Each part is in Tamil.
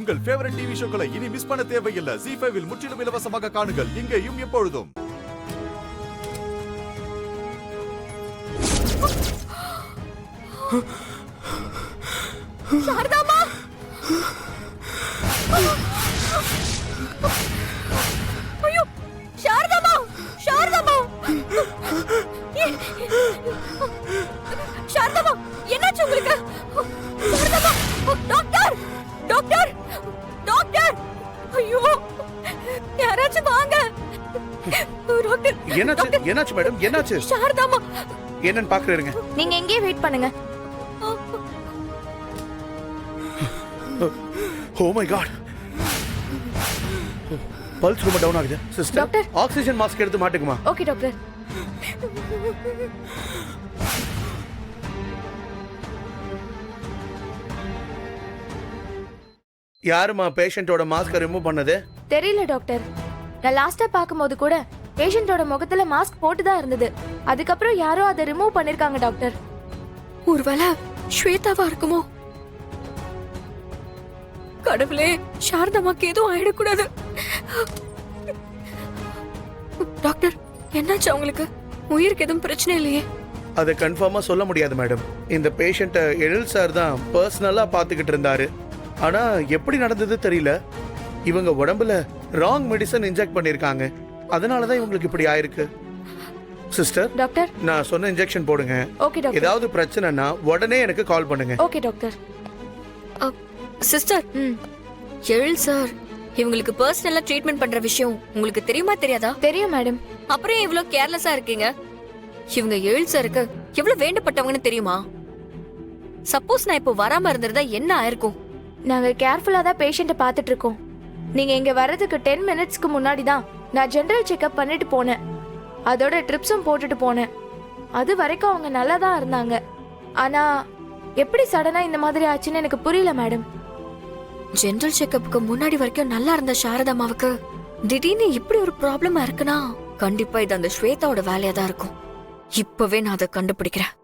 உங்கள் ஃபேவரட் டிவி ஷோக்களை இனி மிஸ் பண்ண தேவையில்லை. ZEE5 இல் முற்றிலும் இலவசமாக காணுங்கள். இங்கேயும் எப்பொழுதும். சாரதாமா, ஐயோ சாரதாமா, சாரதாமா, சாரதாமா, என்னாச்சு உங்களுக்கு? சாரதாமா, டாக்டர், டாக்டர், டாக்டர், ஐயோ யாராச்சும் வாங்க. டாக்டர், என்னாச்சு மேடம்? என்னாச்சு? சாரதாமா என்னன்னு பாக்குறீங்க? நீங்க எங்கே வெயிட் பண்ணுங்க. ஓ மை காட், பல்ஸ் ரொம்ப டவுன் ஆகுது. சிஸ்டர், ஆக்ஸிஜன் மாஸ்க் எடுத்து மாட்டுக்குமா? Okay doctor. யாருமா பேஷண்டோட மாஸ்க் ரிமூவ் பண்ணது? தெரியல டாக்டர். நான் லாஸ்டா பாக்கும்போது கூட பேஷண்டோட முகத்துல மாஸ்க் போட்டு தான் இருந்தது. அதுக்கப்புறம் யாரோ அதை ரிமூவ் பண்ணிருக்காங்க டாக்டர். ஒருவேளை ஸ்வேதாவா இருக்குமோ? கடவுளே, சாரதாமாக்கு எதுவும் ஆயிடக்கூடாது. டாக்டர், என்னாச்சு அவங்களுக்கு? உயிருக்கு எதுவும் பிரச்சனை இல்லையே? அதை கன்ஃபார்மா சொல்ல முடியாது மேடம். இந்த பேஷண்ட்டை எழில் சார் தான் பர்சனலா பாத்துக்கிட்டு இருந்தாரு. ஆனா எப்படி நடந்தது தெரியல. இவங்க உடம்புல ராங் மெடிசன் இன்ஜெக்ட் பண்ணிருக்காங்க. அதனாலதான் இவங்களுக்கு இப்படி ஆயிருக்கு. சிஸ்டர், டாக்டர், நான் சொன்ன இன்ஜெக்ஷன் போடுங்க. Okay doctor. ஏதாவது பிரச்சனைனா உடனே எனக்கு கால் பண்ணுங்க. Okay doctor. சிஸ்டர், எழில் சார் இவங்களுக்கு பர்சனலா ட்ரீட்மெண்ட் பண்ற விஷயம் உங்களுக்கு தெரியுமா தெரியாதா? தெரியும் மேடம். அப்புறம் இவ்வளவு கேர்லெஸ்ஸா இருக்கீங்க? இவங்க எழில் சாருக்கு எவ்வளவு வேண்டப்பட்டவங்கன்னு தெரியுமா? சப்போஸ் நான் இப்போ வராம இருந்திருந்தா என்ன ஆயிருக்கும்? நாங்க கேர்ஃபுல்லா தான் பேஷண்ட்டை பார்த்துட்டு இருக்கோம். நீங்க இங்க வர்றதுக்கு 10 மினிட்ஸ்க்கு முன்னாடி தான் நான் ஜெனரல் செக்அப் பண்ணிட்டு போனேன். அதோட ட்ரிப்ஸும் போட்டுட்டு போனேன். அது வரைக்கும் அவங்க நல்லா தான் இருந்தாங்க. ஆனா எப்படி சடனா இந்த மாதிரி ஆச்சுன்னு எனக்கு புரியல மேடம். ஜெனரல் செக்அப்புக்கு முன்னாடி வரைக்கும் நல்லா இருந்த சாரதாமாவுக்கு திடீர்னு இப்படி ஒரு ப்ராப்ளமா இருக்குன்னா கண்டிப்பா இது அந்த ஸ்வேதாவோட வேலையா தான் இருக்கும். இப்பவே நான் அதை கண்டுபிடிக்கிறேன்.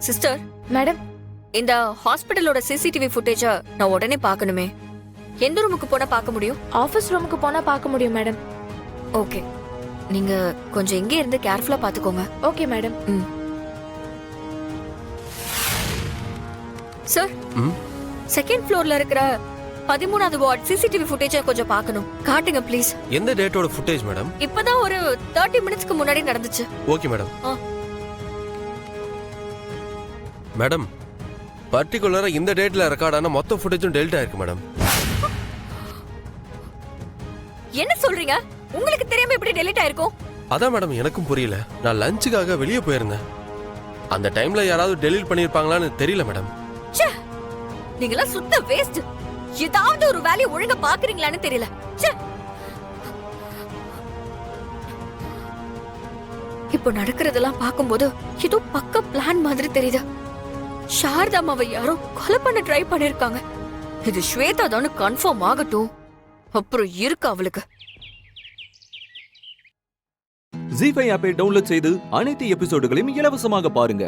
சிஸ்டர் மேடம், இந்த ஹாஸ்பிடலோட சிசிடிவி ஃபுட்டேஜ நான் உடனே பார்க்கணுமே. எந்த ரூமுக்கு போனா பார்க்க முடியும்? ஆபீஸ் ரூமுக்கு போனா பார்க்க முடியும் மேடம். ஓகே, நீங்க கொஞ்சம் இங்கே இருந்து கேர்ஃபுல்லா பாத்துக்கோங்க. Okay madam. சார், செகண்ட் ஃப்ளோர்ல இருக்கிற 13வது வார்ட் சிசிடிவி ஃபுட்டேஜ கொஞ்சம் பார்க்கணும். காட்டுங்க ப்ளீஸ். எந்த டேட்டோட ஃபுட்டேஜ் மேடம்? இப்பதான் ஒரு 30 மினிட்ஸ்க்கு முன்னாடி நடந்துச்சு. Okay madam. மேடம், பர்டிகுலரா இந்த டேட்ல ரெக்கார்ட் ஆன மொத்த ஃபுட்டேஜும் டெலிட் ஆயிருக்கு மேடம். என்ன சொல்றீங்க? உங்களுக்கு தெரியாம எப்படி டெலிட் ஆயிருக்கும்? அதான் மேடம் எனக்கும் புரியல. நான் லஞ்சுக்காக வெளியே போயிருந்தேன். அந்த டைம்ல யாராவது டெலிட் பண்ணிருப்பாங்களான்னு தெரியல மேடம். நீங்களா சுத்த வேஸ்ட். ஏதாவது ஒரு வேலையை ஒழுங்கா பாக்குறீங்களான்னு தெரியல. இப்போ நடக்கிறதெல்லாம் பார்க்கும்போது ஏதோ பக்க பிளான் மாதிரி தெரியுது. சாரதாமாவை யாரோ கொலை பண்ண ட்ரை பண்ணிருக்காங்க. இது ஸ்வேதா தான் கன்ஃபார்ம் ஆகட்டும். அப்புறம் இருக்கு அவளுக்கு. ZEE5 ஆப்பை டவுன்லோட் செய்து அனைத்து எபிசோடுகளையும் இலவசமாக பாருங்க.